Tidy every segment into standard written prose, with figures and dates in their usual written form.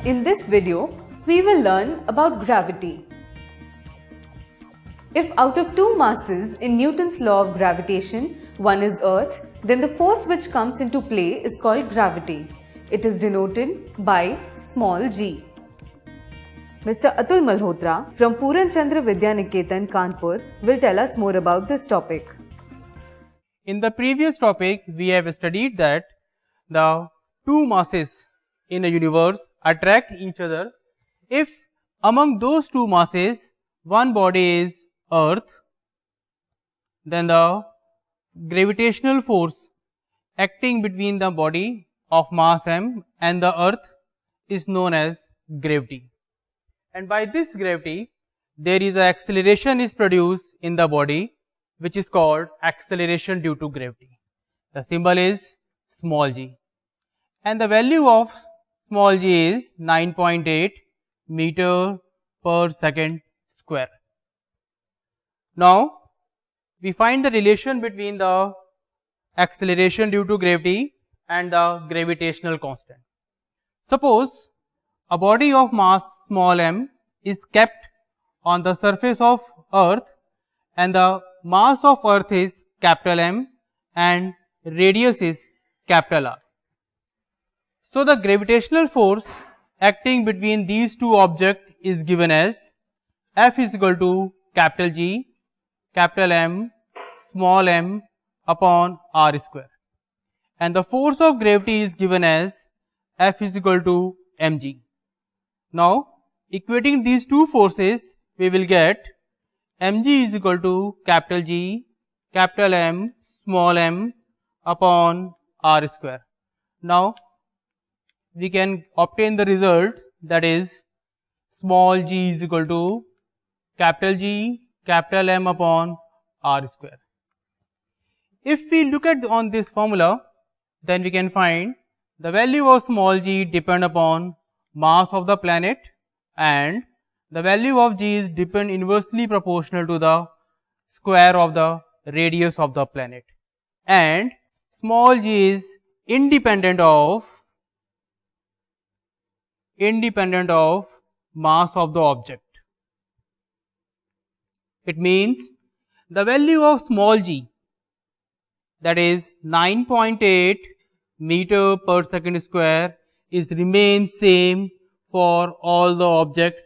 In this video, we will learn about gravity. If out of two masses in Newton's law of gravitation, one is Earth, then the force which comes into play is called gravity. It is denoted by small g. Mr. Atul Malhotra from Puran Chandra Vidya Niketan, Kanpur will tell us more about this topic. In the previous topic, we have studied that the two masses in a universe attract each other if among those two masses one body is Earth, then the gravitational force acting between the body of mass m and the Earth is known as gravity. And by this gravity, there is an acceleration is produced in the body which is called acceleration due to gravity. The symbol is small g. And the value of small g is 9.8 meter per second square. Now, we find the relation between the acceleration due to gravity and the gravitational constant. Suppose a body of mass small m is kept on the surface of Earth and the mass of Earth is capital M and radius is capital R. So, the gravitational force acting between these two objects is given as F is equal to capital G, capital M, small m upon R square. And the force of gravity is given as F is equal to mg. Now, equating these two forces, we will get mg is equal to capital G, capital M, small m upon R square. Now, we can obtain the result, that is small g is equal to capital G, capital M upon R square. If we look at on this formula, then we can find the value of small g depend upon mass of the planet and the value of g is depend inversely proportional to the square of the radius of the planet, and small g is independent of mass of the object. It means the value of small g, that is 9.8 meter per second square, is remain same for all the objects,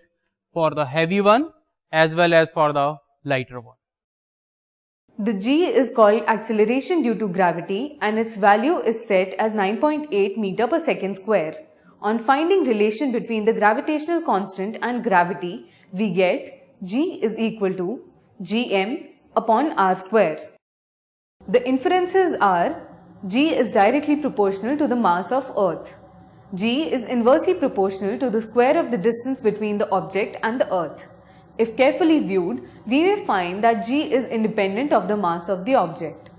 for the heavy one as well as for the lighter one. The g is called acceleration due to gravity and its value is set as 9.8 meter per second square. On finding relation between the gravitational constant and gravity, we get g is equal to gm upon r square. The inferences are g is directly proportional to the mass of Earth. G is inversely proportional to the square of the distance between the object and the Earth. If carefully viewed, we may find that g is independent of the mass of the object.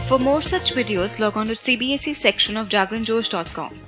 For more such videos, log on to CBSE section of jagranjosh.com.